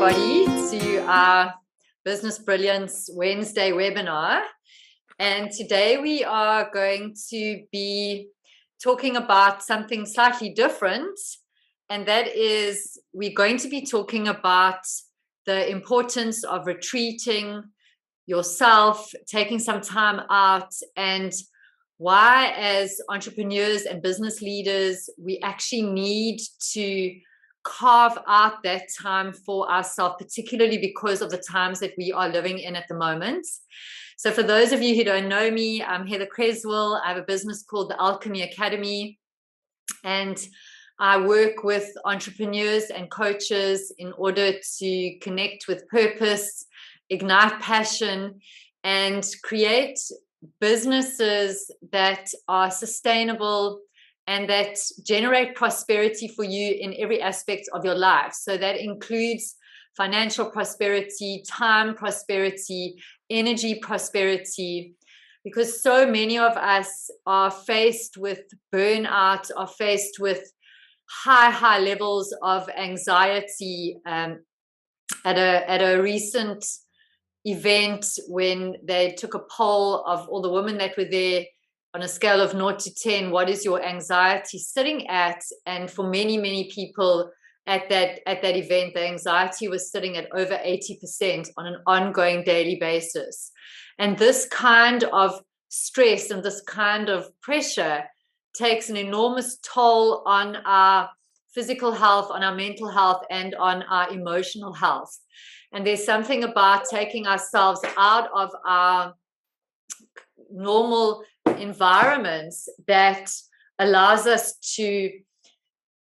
everybody to our Business Brilliance Wednesday webinar. And today we are going to be talking about something slightly different. And that is, we're going to be talking about the importance of retreating yourself, taking some time out, and why as entrepreneurs and business leaders, we actually need to carve out that time for ourselves, particularly because of the times that we are living in at the moment. So for those of you who don't know me, I'm Heather Creswell. I have a business called the Alchemy Academy, and I work with entrepreneurs and coaches in order to connect with purpose, ignite passion, and create businesses that are sustainable and that generate prosperity for you in every aspect of your life. So that includes financial prosperity, time prosperity, energy prosperity, because so many of us are faced with burnout, are faced with high levels of anxiety. At a recent event, when they took a poll of all the women that were there, on a scale of 0 to 10, what is your anxiety sitting at? And for many people at that event, the anxiety was sitting at over 80% on an ongoing daily basis. And this kind of stress and this kind of pressure takes an enormous toll on our physical health, on our mental health, and on our emotional health. And there's something about taking ourselves out of our normal environments that allows us to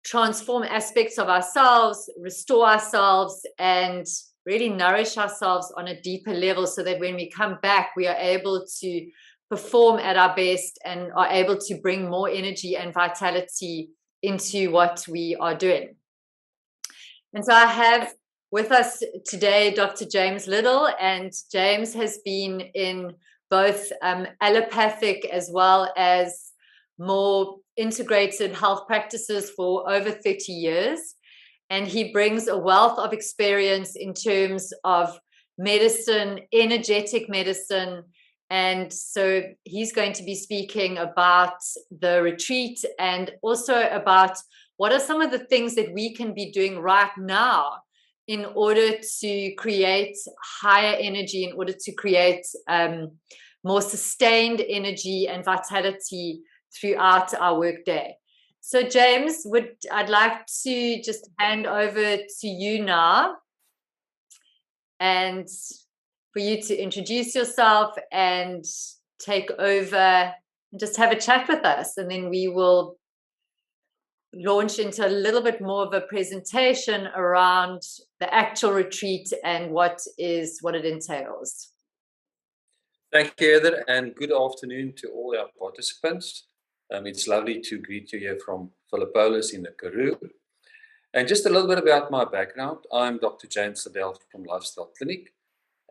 transform aspects of ourselves, restore ourselves, and really nourish ourselves on a deeper level, so that when we come back, we are able to perform at our best and are able to bring more energy and vitality into what we are doing. And so I have with us today Dr. James Little, and James has been in both allopathic as well as more integrated health practices for over 30 years. And he brings a wealth of experience in terms of medicine, energetic medicine. And so he's going to be speaking about the retreat and also about what are some of the things that we can be doing right now in order to create higher energy, in order to create more sustained energy and vitality throughout our workday. So James, I'd like to just hand over to you now, and for you to introduce yourself and take over and just have a chat with us, and then we will launch into a little bit more of a presentation around the actual retreat and what it entails. Thank you, Heather, and good afternoon to all our participants. It's lovely to greet you here from Philippolis in the Karoo. And just a little bit about my background. I'm Dr. James Little from Lifestyle Clinic,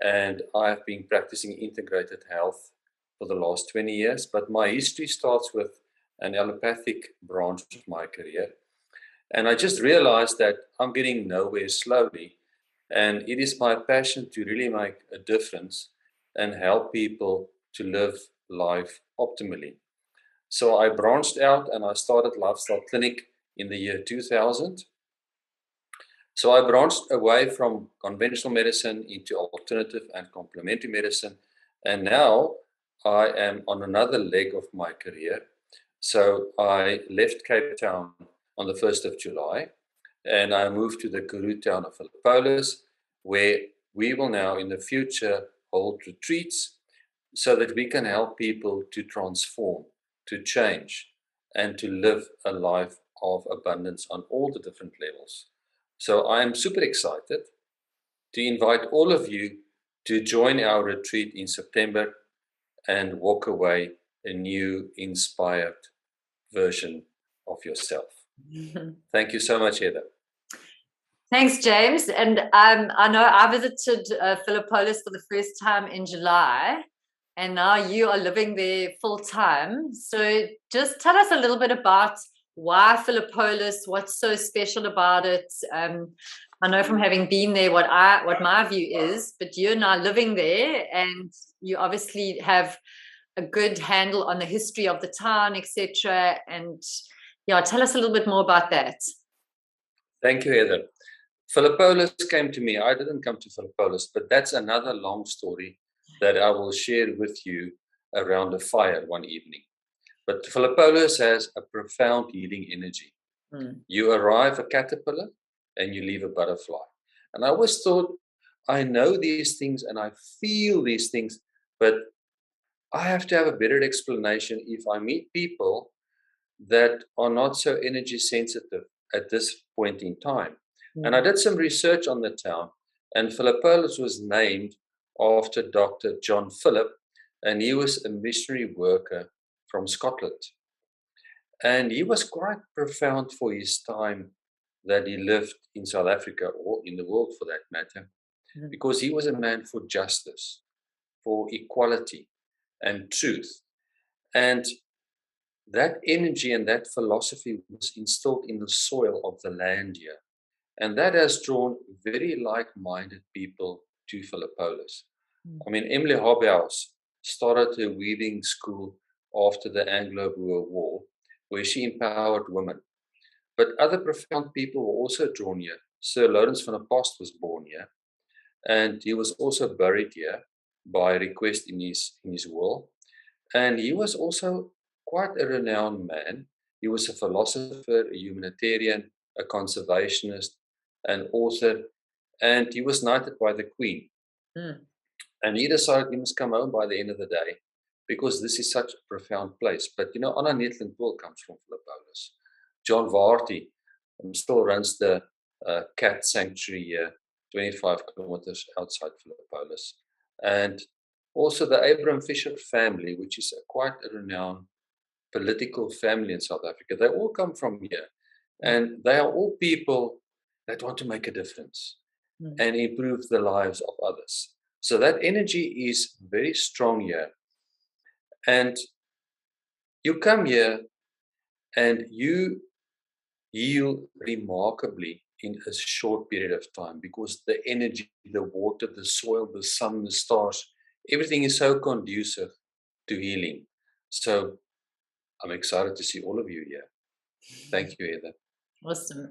and I've been practicing integrated health for the last 20 years. But my history starts with an allopathic branch of my career. And I just realized that I'm getting nowhere slowly. And it is my passion to really make a difference and help people to live life optimally. So I branched out and I started Lifestyle Clinic in the year 2000. So I branched away from conventional medicine into alternative and complementary medicine. And now I am on another leg of my career. So I left Cape Town on the 1st of July, and I moved to the Karoo town of Philippolis, where we will now in the future hold retreats so that we can help people to transform, to change, and to live a life of abundance on all the different levels. So I am super excited to invite all of you to join our retreat in September and walk away a new, inspired version of yourself. Thank you so much, Heather. Thanks, James. And I know I visited Philippolis for the first time in July, and now you are living there full time. So just tell us a little bit about why Philippolis, what's so special about it. I know from having been there what my view is, but you're now living there and you obviously have a good handle on the history of the town, etc. And yeah, tell us a little bit more about that. Thank you, Heather. Philippolis came to me. I didn't come to Philippolis, but that's another long story that I will share with you around a fire one evening. But Philippolis has a profound healing energy. You arrive a caterpillar and you leave a butterfly. And I always thought, I know these things and I feel these things, but I have to have a better explanation if I meet people that are not so energy sensitive at this point in time. And I did some research on the town, and Philippolis was named after Dr. John Philip, and he was a missionary worker from Scotland. And he was quite profound for his time that he lived in South Africa, or in the world for that matter, because he was a man for justice, for equality and truth. And that energy and that philosophy was instilled in the soil of the land here. And that has drawn very like-minded people to Philippolis. I mean, Emily Hobhouse started her weaving school after the Anglo-Boer War, where she empowered women. But other profound people were also drawn here. Sir Lawrence van der Post was born here, and he was also buried here by request in his will. And he was also quite a renowned man. He was a philosopher, a humanitarian, a conservationist, an author, and he was knighted by the Queen. And he decided he must come home by the end of the day, because this is such a profound place. But you know, Anna Netland-Pool comes from Philippolis. John Varty still runs the cat sanctuary here, 25 kilometers outside Philippolis. And also the Abraham Fisher family, which is quite a renowned political family in South Africa. They all come from here. And they are all people that want to make a difference and improve the lives of others. So that energy is very strong here. And you come here and you heal remarkably in a short period of time, because the energy, the water, the soil, the sun, the stars, everything is so conducive to healing. So I'm excited to see all of you here. Thank you, Heather. Awesome.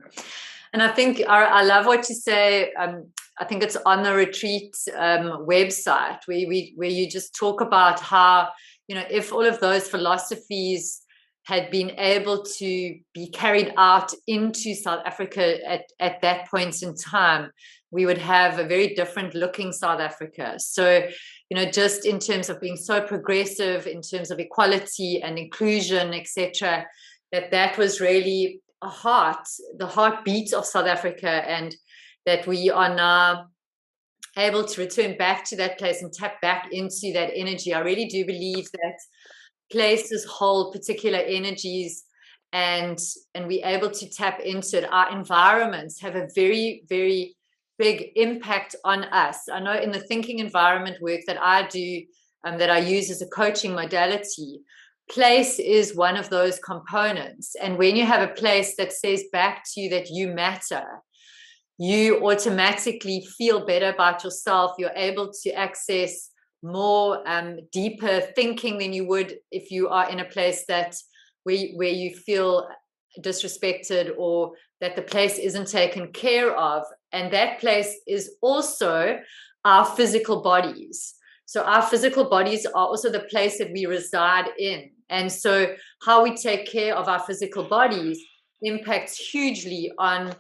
And I think I love what you say. I think it's on the retreat website where you just talk about how, you know, if all of those philosophies had been able to be carried out into South Africa at that point in time, we would have a very different looking South Africa. So, you know, just in terms of being so progressive, in terms of equality and inclusion, etc., that was really the heartbeat of South Africa, and that we are now able to return back to that place and tap back into that energy. I really do believe that places hold particular energies, and we're able to tap into it. Our environments have a very, very big impact on us. I know in the thinking environment work that I do, that I use as a coaching modality, place is one of those components. And when you have a place that says back to you that you matter, you automatically feel better about yourself. You're able to access more deeper thinking than you would if you are in a place that where you feel disrespected, or that the place isn't taken care of. And that place is also our physical bodies. So our physical bodies are also the place that we reside in. And so how we take care of our physical bodies impacts hugely on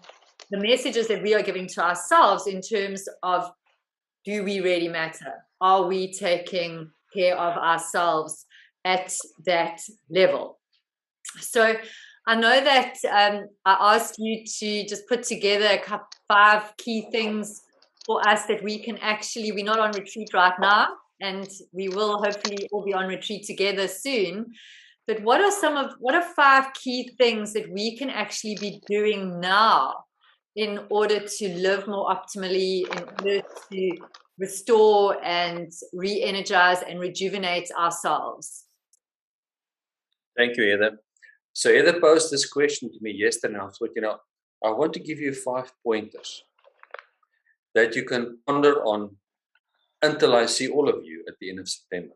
the messages that we are giving to ourselves in terms of, do we really matter? Are we taking care of ourselves at that level? So I know that I asked you to just put together 5 key things for us that we can actually, we're not on retreat right now, and we will hopefully all be on retreat together soon. But what are 5 key things that we can actually be doing now in order to live more optimally, in order to restore and re-energize and rejuvenate ourselves? Thank you, Heather. So Heather posed this question to me yesterday, and I thought, I want to give you 5 pointers that you can ponder on until I see all of you at the end of September.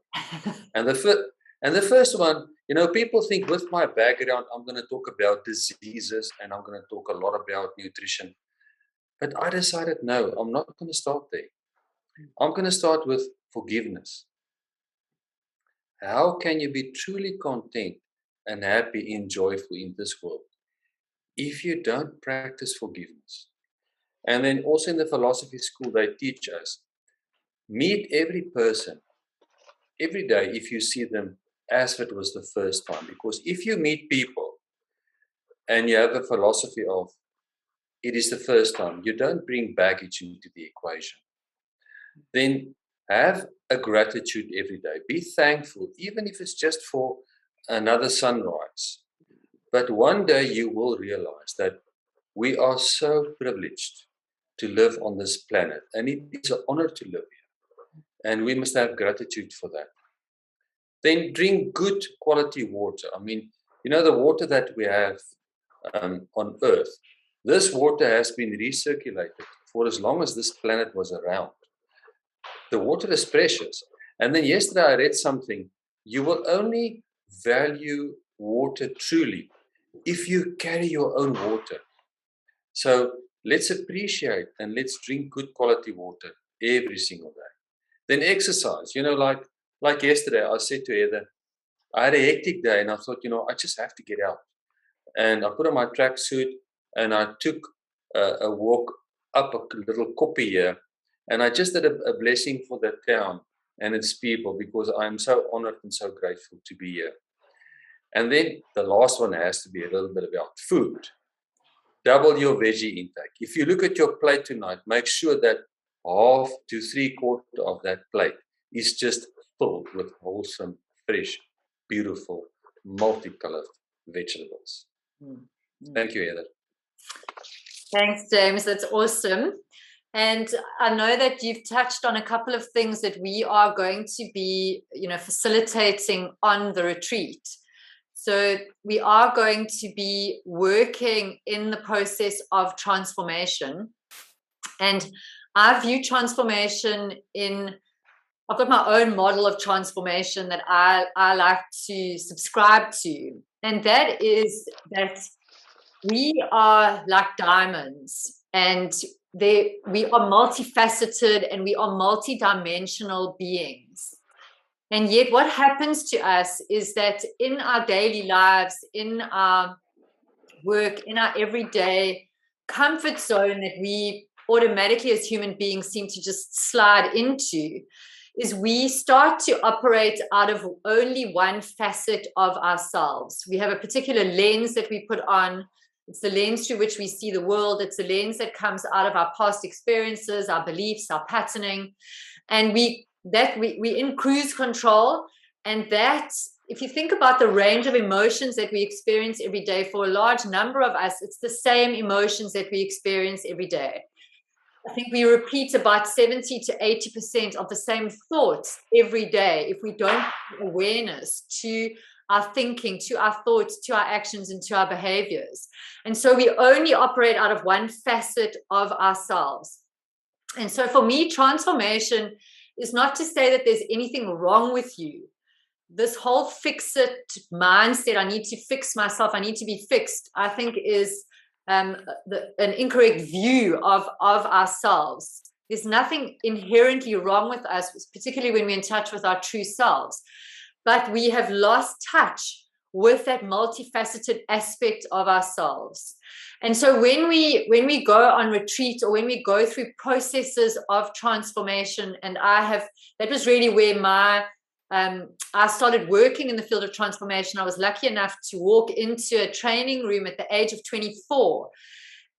And the first one, people think with my background, I'm going to talk about diseases and I'm going to talk a lot about nutrition. But I decided, no, I'm not going to start there. I'm going to start with forgiveness. How can you be truly content and happy and joyful in this world if you don't practice forgiveness? And then also in the philosophy school, they teach us, meet every person every day if you see them as if it was the first time. Because if you meet people and you have a philosophy of it is the first time, you don't bring baggage into the equation. Then have a gratitude every day. Be thankful, even if it's just for another sunrise. But one day you will realize that we are so privileged to live on this planet, and it is an honor to live here. And we must have gratitude for that. Then drink good quality water. I mean, the water that we have on Earth, this water has been recirculated for as long as this planet was around. The water is precious. And then yesterday I read something. You will only value water truly if you carry your own water. So let's appreciate and let's drink good quality water every single day. Then exercise. Like yesterday, I said to Heather, I had a hectic day and I thought, I just have to get out. And I put on my tracksuit and I took a walk up a little koppie here. And I just did a blessing for the town and its people because I'm so honored and so grateful to be here. And then the last one has to be a little bit about food. Double your veggie intake. If you look at your plate tonight, make sure that half to 3/4 of that plate is just filled with wholesome, fresh, beautiful, multicolored vegetables. Thank you, Heather. Thanks, James. That's awesome. And I know that you've touched on a couple of things that we are going to be, facilitating on the retreat. So we are going to be working in the process of transformation. And I view transformation I've got my own model of transformation that I like to subscribe to. And that is that we are like diamonds, and we are multifaceted and we are multidimensional beings. And yet what happens to us is that in our daily lives, in our work, in our everyday comfort zone that we automatically as human beings seem to just slide into, is we start to operate out of only one facet of ourselves. We have a particular lens that we put on. It's the lens through which we see the world. It's the lens that comes out of our past experiences, our beliefs, our patterning. And we in cruise control. And that, if you think about the range of emotions that we experience every day, for a large number of us, it's the same emotions that we experience every day. I think we repeat about 70 to 80% of the same thoughts every day if we don't have awareness to our thinking, to our thoughts, to our actions, and to our behaviors. And so we only operate out of one facet of ourselves. And so for me, transformation is not to say that there's anything wrong with you. This whole fix-it mindset, I need to fix myself, I need to be fixed, I think is an incorrect view of ourselves. There's nothing inherently wrong with us, particularly when we're in touch with our true selves. But we have lost touch with that multifaceted aspect of ourselves. And so when we go on retreat or when we go through processes of transformation, and that was really where I started working in the field of transformation. I was lucky enough to walk into a training room at the age of 24,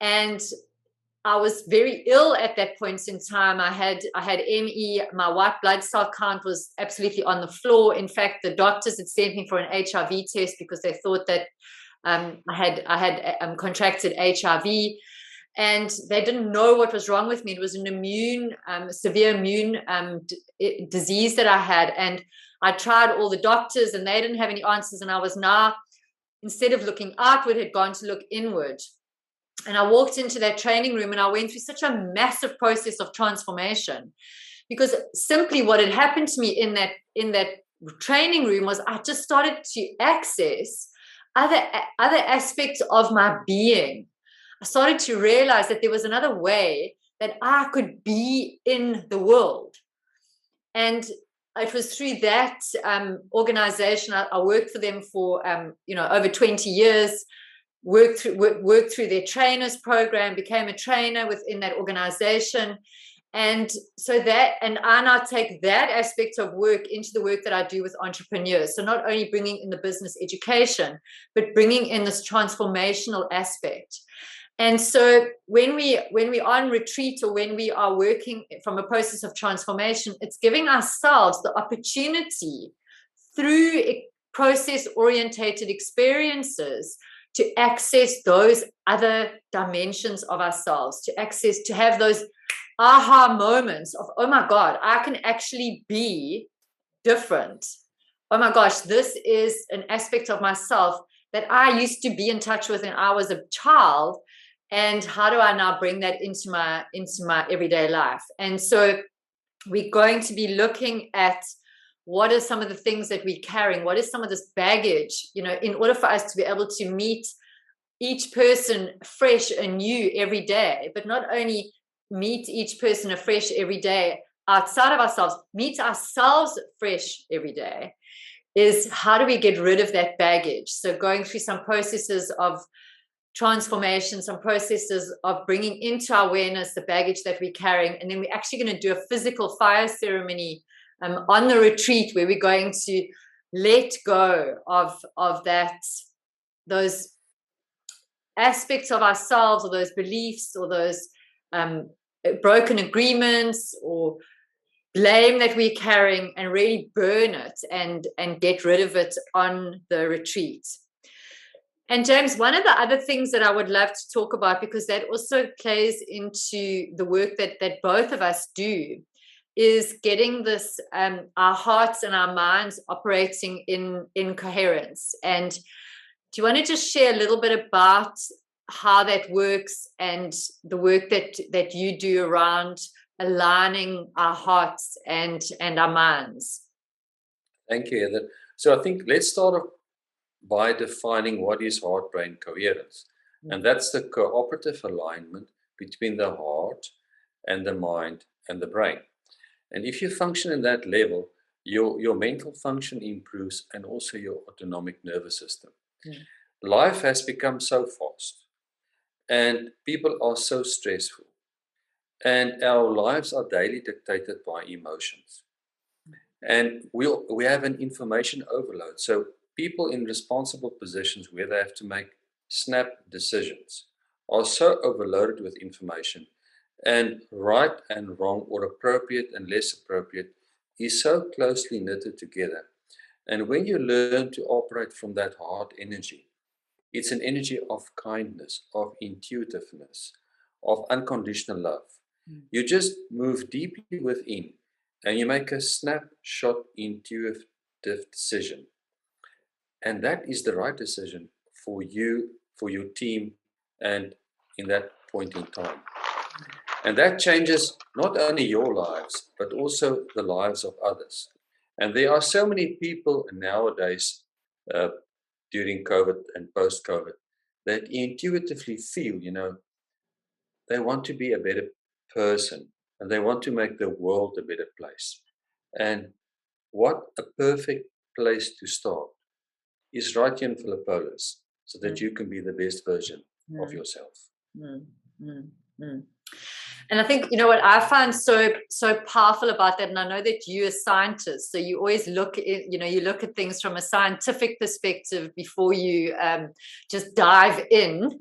and I was very ill at that point in time. I had ME. My white blood cell count was absolutely on the floor. In fact, the doctors had sent me for an HIV test because they thought that I had contracted HIV, and they didn't know what was wrong with me. It was an severe immune disease that I had, and I tried all the doctors, and they didn't have any answers. And I was now instead of looking outward, had gone to look inward. And I walked into that training room and I went through such a massive process of transformation, because simply what had happened to me in that training room was I just started to access other aspects of my being. I started to realize that there was another way that I could be in the world. And it was through that organization. I worked for them for over 20 years, worked through their trainers program, became a trainer within that organization. And so I now take that aspect of work into the work that I do with entrepreneurs. So not only bringing in the business education, but bringing in this transformational aspect. And so when we're on retreat, or when we are working from a process of transformation, it's giving ourselves the opportunity through process-orientated experiences to access those other dimensions of ourselves, to have those aha moments of, oh my God, I can actually be different. Oh my gosh, this is an aspect of myself that I used to be in touch with when I was a child. And how do I now bring that into my everyday life? And so we're going to be looking at what are some of the things that we're carrying, what is some of this baggage, in order for us to be able to meet each person fresh and new every day, but not only meet each person afresh every day outside of ourselves, meet ourselves fresh every day, is how do we get rid of that baggage? So going through some processes of transformation, some processes of bringing into our awareness the baggage that we're carrying. And then we're actually going to do a physical fire ceremony on the retreat, where we're going to let go of those aspects of ourselves, or those beliefs, or those broken agreements or blame that we're carrying, and really burn it and get rid of it on the retreat. And James, one of the other things that I would love to talk about, because that also plays into the work that both of us do, is getting this our hearts and our minds operating in coherence. And do you want to just share a little bit about how that works, and the work that you do around aligning our hearts and our minds? Thank you, Heather. So I think let's start off by defining what is heart-brain coherence. And that's the cooperative alignment between the heart and the mind and the brain. And if you function in that level, your mental function improves, and also your autonomic nervous system. Life has become so fast, and people are so stressful, and our lives are daily dictated by emotions. And we have an information overload. So people in responsible positions, where they have to make snap decisions, are so overloaded with information, and right and wrong, or appropriate and less appropriate, is so closely knitted together. And when you learn to operate from that heart energy, it's an energy of kindness, of intuitiveness, of unconditional love. You just move deeply within, and you make a snapshot intuitive decision. And that is the right decision for you, for your team, and in that point in time. And that changes not only your lives, but also the lives of others. And there are so many people nowadays, during COVID and post-COVID, that intuitively feel, they want to be a better person, and they want to make the world a better place. And what a perfect place to start is right here in Philippolis, so that you can be the best version of yourself. And I think, what I find so powerful about that, and I know that you're a scientist, so you always look at things from a scientific perspective before you just dive in,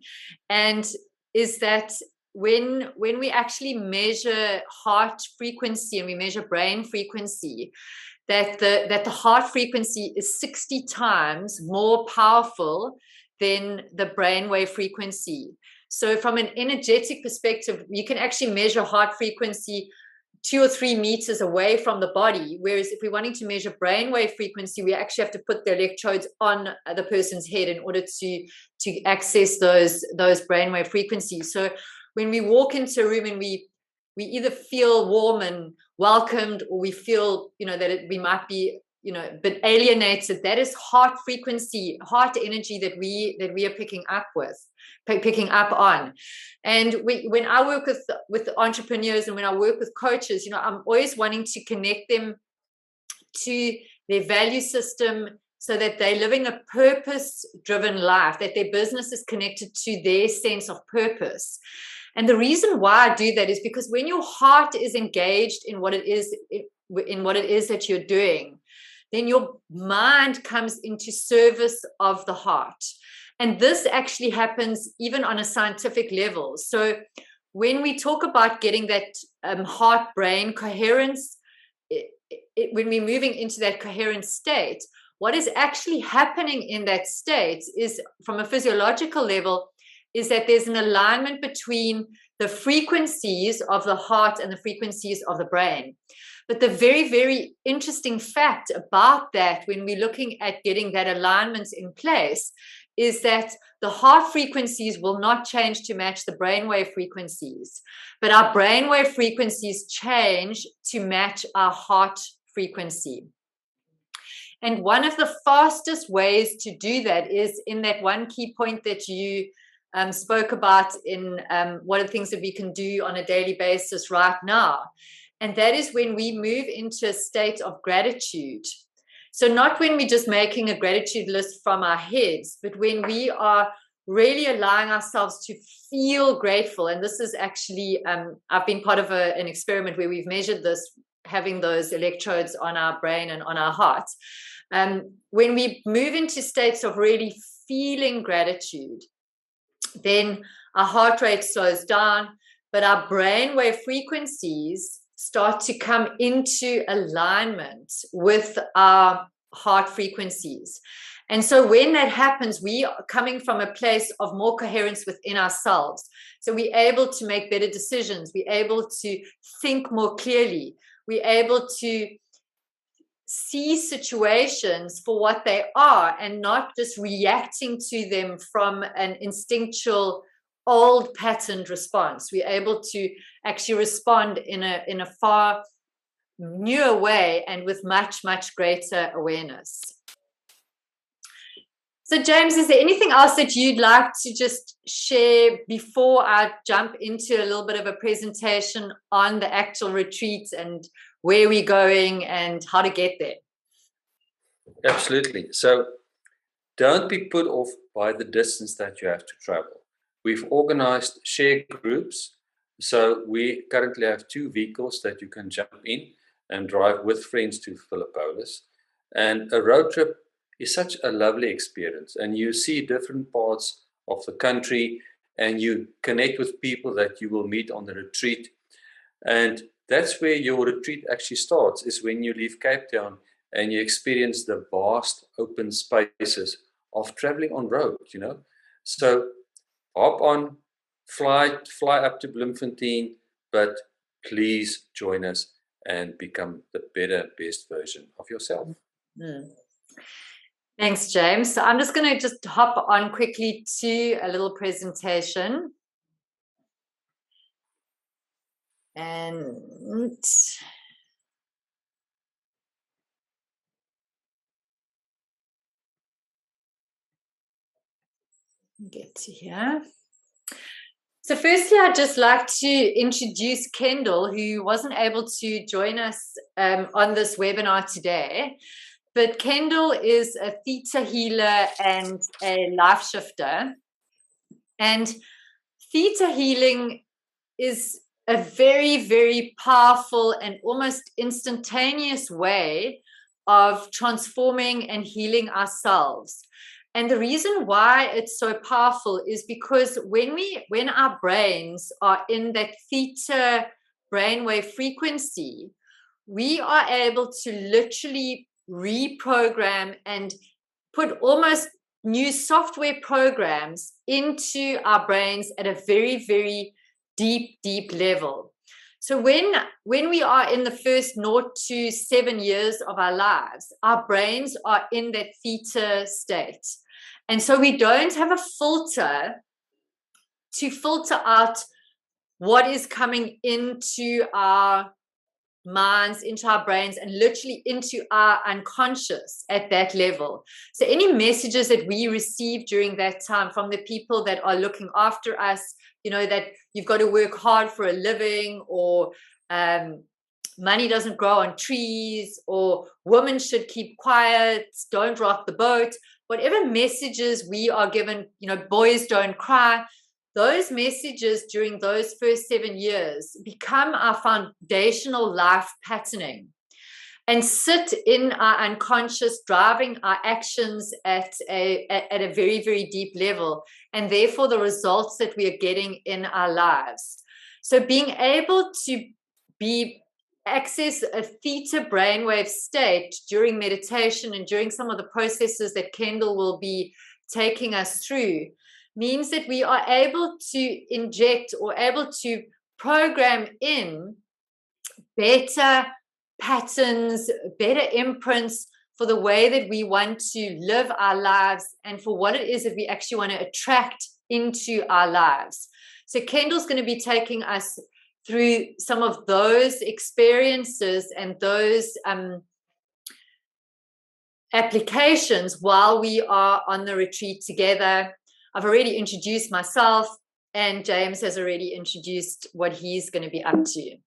and is that when we actually measure heart frequency and we measure brain frequency, that the heart frequency is 60 times more powerful than the brainwave frequency. So from an energetic perspective, you can actually measure heart frequency 2 or 3 meters away from the body. Whereas if we're wanting to measure brainwave frequency, we actually have to put the electrodes on the person's head in order to access those brainwave frequencies. So when we walk into a room and we either feel warm and welcomed, or we feel, that we might be, a bit alienated, that is heart frequency, heart energy that we are picking up on. And when I work with entrepreneurs and when I work with coaches, I'm always wanting to connect them to their value system so that they're living a purpose-driven life, that their business is connected to their sense of purpose. And the reason why I do that is because when your heart is engaged in what it is that you're doing, then your mind comes into service of the heart. And this actually happens even on a scientific level. So when we talk about getting that heart-brain coherence, when we're moving into that coherent state, what is actually happening in that state is, from a physiological level, is that there's an alignment between the frequencies of the heart and the frequencies of the brain. But the very, very interesting fact about that, when we're looking at getting that alignment in place, is that the heart frequencies will not change to match the brainwave frequencies, but our brainwave frequencies change to match our heart frequency. And one of the fastest ways to do that is in that one key point that you spoke about in what are the things that we can do on a daily basis right now. And that is when we move into a state of gratitude. So not when we're just making a gratitude list from our heads, but when we are really allowing ourselves to feel grateful. And this is actually, I've been part of an experiment where we've measured this, having those electrodes on our brain and on our hearts. When we move into states of really feeling gratitude, then our heart rate slows down, but our brainwave frequencies start to come into alignment with our heart frequencies. And so when that happens, we are coming from a place of more coherence within ourselves. So we're able to make better decisions. We're able to think more clearly. We're able to see situations for what they are and not just reacting to them from an instinctual old patterned response. We're able to actually respond in a far newer way and with much, much greater awareness. So James, is there anything else that you'd like to just share before I jump into a little bit of a presentation on the actual retreat and where we're going and how to get there? Absolutely. So don't be put off by the distance that you have to travel. We've organized share groups. So we currently have 2 vehicles that you can jump in and drive with friends to Philippolis. And a road trip is such a lovely experience. And you see different parts of the country and you connect with people that you will meet on the retreat. And that's where your retreat actually starts, is when you leave Cape Town and you experience the vast open spaces of traveling on road, So hop on, fly up to Bloemfontein, but please join us and become the better, best version of yourself. Mm. Thanks, James. So I'm just going to just hop on quickly to a little presentation. And get to here. So firstly, I'd just like to introduce Kendall, who wasn't able to join us on this webinar today. But Kendall is a Theta healer and a life shifter. And Theta healing is a very, very powerful and almost instantaneous way of transforming and healing ourselves. And the reason why it's so powerful is because when our brains are in that theta brainwave frequency, we are able to literally reprogram and put almost new software programs into our brains at a very, very deep, deep level. So when we are in the first 0 to 7 years of our lives, our brains are in that theta state. And so we don't have a filter to filter out what is coming into our minds, into our brains, and literally into our unconscious at that level. So any messages that we receive during that time from the people that are looking after us, you know, that you've got to work hard for a living, or money doesn't grow on trees, or women should keep quiet, don't rock the boat, whatever messages we are given, you know, boys don't cry, those messages during those first 7 years become our foundational life patterning and sit in our unconscious, driving our actions at a very, very deep level, and therefore the results that we are getting in our lives. So being able to access a theta brainwave state during meditation and during some of the processes that Kendall will be taking us through means that we are able to inject or able to program in better patterns, better imprints for the way that we want to live our lives and for what it is that we actually want to attract into our lives. So Kendall's going to be taking us through some of those experiences and those applications while we are on the retreat together. I've already introduced myself, and James has already introduced what he's going to be up to.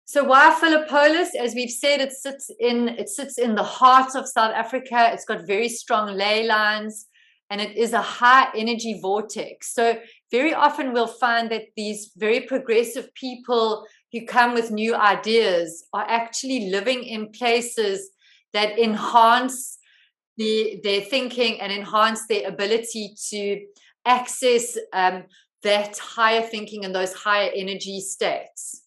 So why Philippolis? As we've said, it sits in the heart of South Africa. It's got very strong ley lines, and it is a high energy vortex. So very often we'll find that these very progressive people who come with new ideas are actually living in places that enhance their thinking and enhance their ability to access that higher thinking and those higher energy states.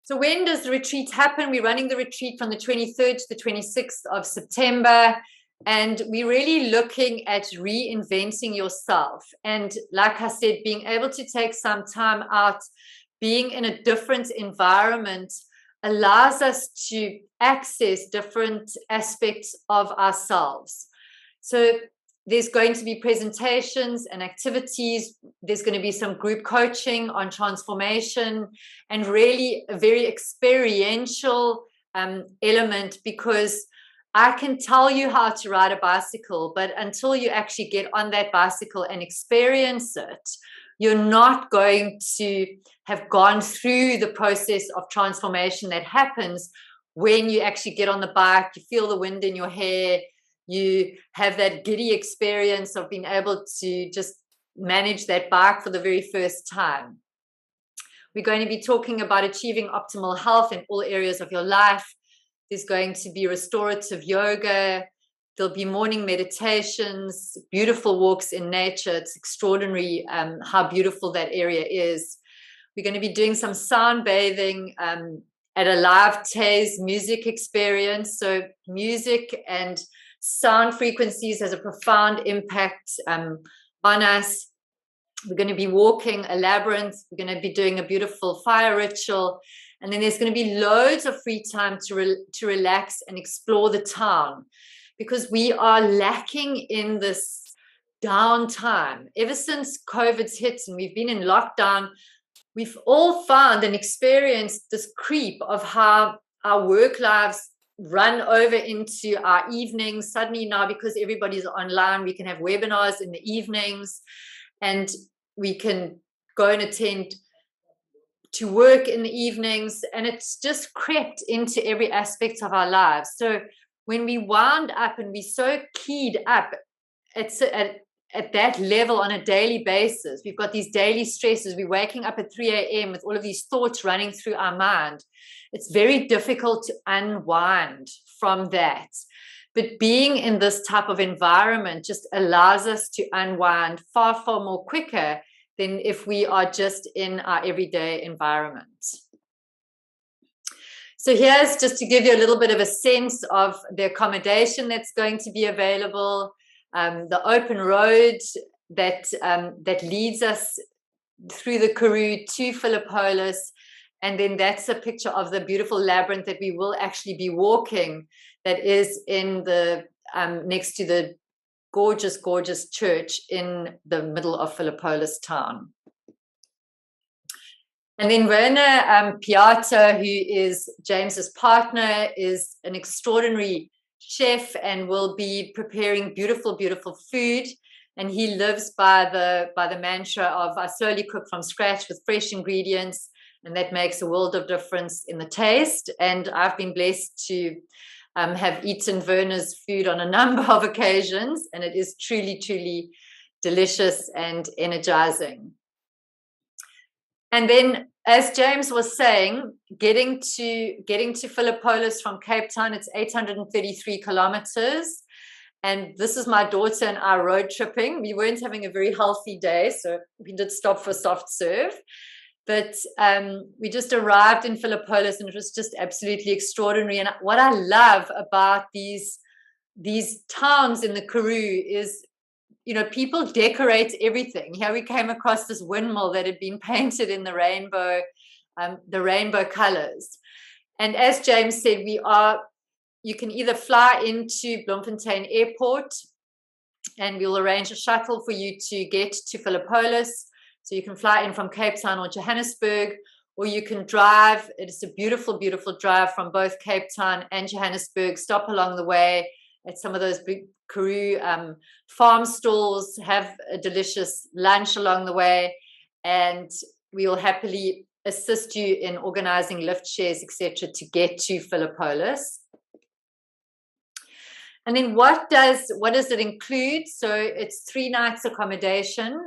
So when does the retreat happen? We're running the retreat from the 23rd to the 26th of September, and we're really looking at reinventing yourself. And like I said, being able to take some time out, being in a different environment allows us to access different aspects of ourselves. So there's going to be presentations and activities. There's going to be some group coaching on transformation, and really a very experiential element, because I can tell you how to ride a bicycle, but until you actually get on that bicycle and experience it, you're not going to have gone through the process of transformation that happens when you actually get on the bike, you feel the wind in your hair, you have that giddy experience of being able to just manage that bike for the very first time. We're going to be talking about achieving optimal health in all areas of your life. There's going to be restorative yoga. There'll be morning meditations, beautiful walks in nature. It's extraordinary how beautiful that area is. We're going to be doing some sound bathing at a live Tase music experience. So music and sound frequencies has a profound impact on us. We're going to be walking a labyrinth. We're going to be doing a beautiful fire ritual. And then there's going to be loads of free time to relax and explore the town, because we are lacking in this downtime. Ever since COVID's hit and we've been in lockdown, we've all found and experienced this creep of how our work lives run over into our evenings. Suddenly now, because everybody's online, we can have webinars in the evenings, and we can go and attend to work in the evenings, and it's just crept into every aspect of our lives. So when we wound up and we so keyed up at that level on a daily basis, we've got these daily stresses, we're waking up at 3 a.m. with all of these thoughts running through our mind. It's very difficult to unwind from that. But being in this type of environment just allows us to unwind far, far more quicker than if we are just in our everyday environment. So here's just to give you a little bit of a sense of the accommodation that's going to be available. The open road that leads us through the Karoo to Philippolis. And then that's a picture of the beautiful labyrinth that we will actually be walking, that is in the next to the gorgeous, gorgeous church in the middle of Philippolis town. And then Werner Piata, who is James's partner, is an extraordinary chef and will be preparing beautiful, beautiful food. And he lives by the mantra of I slowly cook from scratch with fresh ingredients, and that makes a world of difference in the taste. And I've been blessed to have eaten Werner's food on a number of occasions, and it is truly, truly delicious and energizing. And then, as James was saying, getting to Philippolis from Cape Town, it's 833 kilometers. And this is my daughter and I road tripping. We weren't having a very healthy day, so we did stop for soft serve. But we just arrived in Philippolis, and it was just absolutely extraordinary. And what I love about these towns in the Karoo is, you know, people decorate everything. Here we came across this windmill that had been painted in the rainbow colors. And as James said, you can either fly into Bloemfontein Airport, and we'll arrange a shuttle for you to get to Philippolis. So you can fly in from Cape Town or Johannesburg, or you can drive. It is a beautiful, beautiful drive from both Cape Town and Johannesburg. Stop along the way at some of those big Karoo farm stalls, have a delicious lunch along the way, and we will happily assist you in organizing lift shares, etc., to get to Philippolis. And then what does it include? So it's 3 nights accommodation.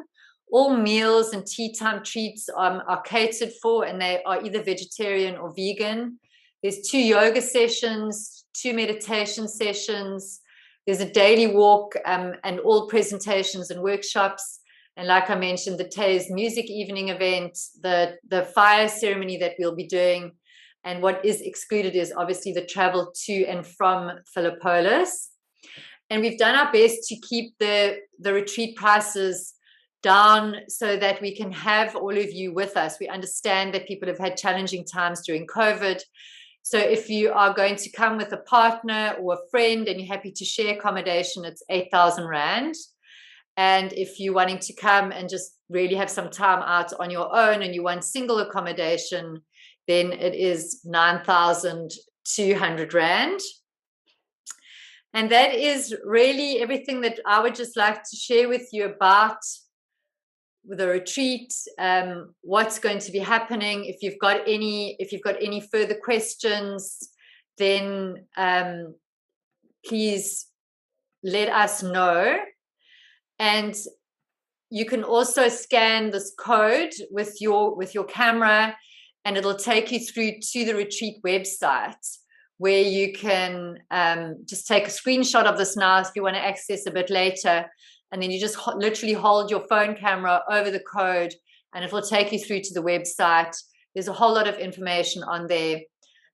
All meals and tea time treats are catered for, and they are either vegetarian or vegan. There's 2 yoga sessions, 2 meditation sessions. There's a daily walk and all presentations and workshops. And like I mentioned, the Tay's music evening event, the fire ceremony that we'll be doing. And what is excluded is obviously the travel to and from Philippolis. And we've done our best to keep the retreat prices down so that we can have all of you with us. We understand that people have had challenging times during COVID. So if you are going to come with a partner or a friend and you're happy to share accommodation, it's 8,000 Rand. And if you're wanting to come and just really have some time out on your own and you want single accommodation, then it is 9,200 Rand. And that is really everything that I would just like to share with you about the retreat, what's going to be happening. If you've got any further questions, then please let us know. And you can also scan this code with your camera, and it'll take you through to the retreat website, where you can just take a screenshot of this now if you want to access a bit later. And then you just literally hold your phone camera over the code, and it will take you through to the website. There's a whole lot of information on there.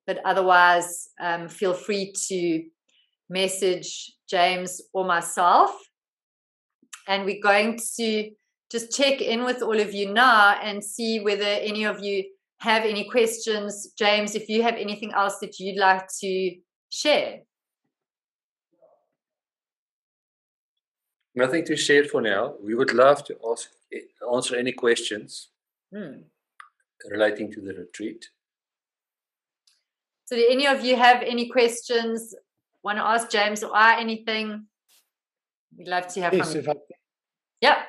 But otherwise, feel free to message James or myself. And we're going to just check in with all of you now and see whether any of you have any questions. James, if you have anything else that you'd like to share. Nothing to share for now. We would love to answer any questions relating to the retreat. So do any of you have any questions? Want to ask James or I anything? We'd love to hear from you. Yeah.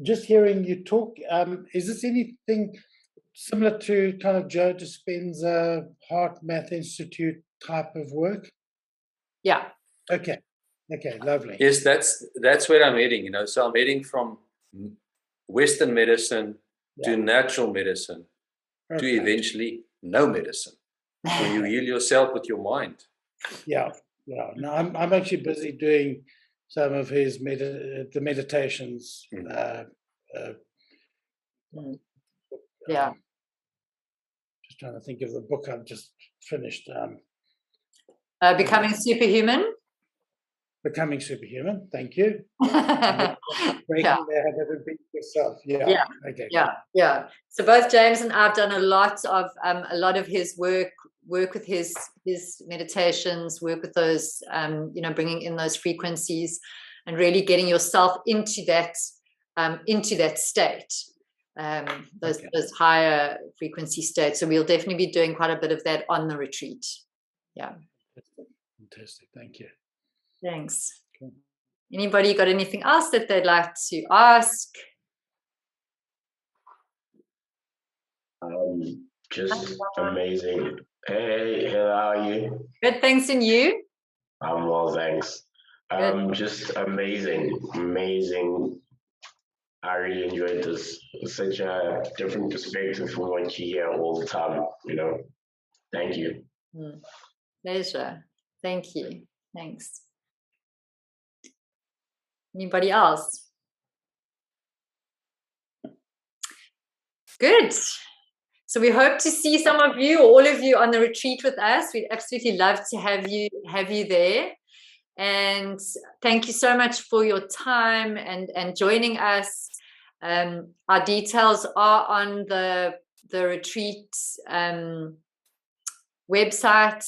Just hearing you talk, is this anything similar to kind of Joe Dispenza Heart Math Institute type of work? Yeah. Okay, lovely. Yes, that's where I'm heading, so I'm heading from Western medicine to natural medicine to eventually no medicine. So you heal yourself with your mind. Yeah. No, I'm actually busy doing some of his the meditations. Just trying to think of the book I've just finished. Becoming Superhuman. becoming superhuman. Thank you. Yeah. Breaking the habit of being yourself. Yeah. Yeah. Okay. Yeah. So both James and I've done a lot of his work with his meditations, work with those, bringing in those frequencies and really getting yourself into that state, those higher frequency states. So we'll definitely be doing quite a bit of that on the retreat. Yeah. Fantastic. Thank you. Thanks. Cool. Anybody got anything else that they'd like to ask? Just amazing. Hey, how are you? Good, thanks, and you? I'm well, thanks. Good. Just amazing. I really enjoyed this. It's such a different perspective from what you hear all the time, Thank you. Pleasure. Thank you. Thanks. Anybody else? Good. So we hope to see some of you, or all of you, on the retreat with us. We'd absolutely love to have you there. And thank you so much for your time and joining us. Our details are on the retreat website,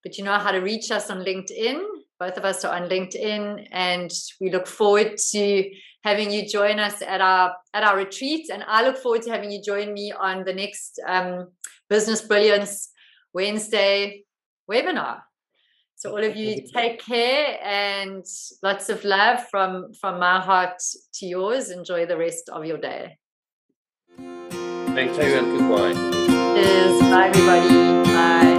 but you know how to reach us on LinkedIn. Both of us are on LinkedIn, and we look forward to having you join us at our retreat. And I look forward to having you join me on the next Business Brilliance Wednesday webinar. So all of you, take care, and lots of love from my heart to yours. Enjoy the rest of your day. Thank you and goodbye. Cheers. Bye, everybody. Bye.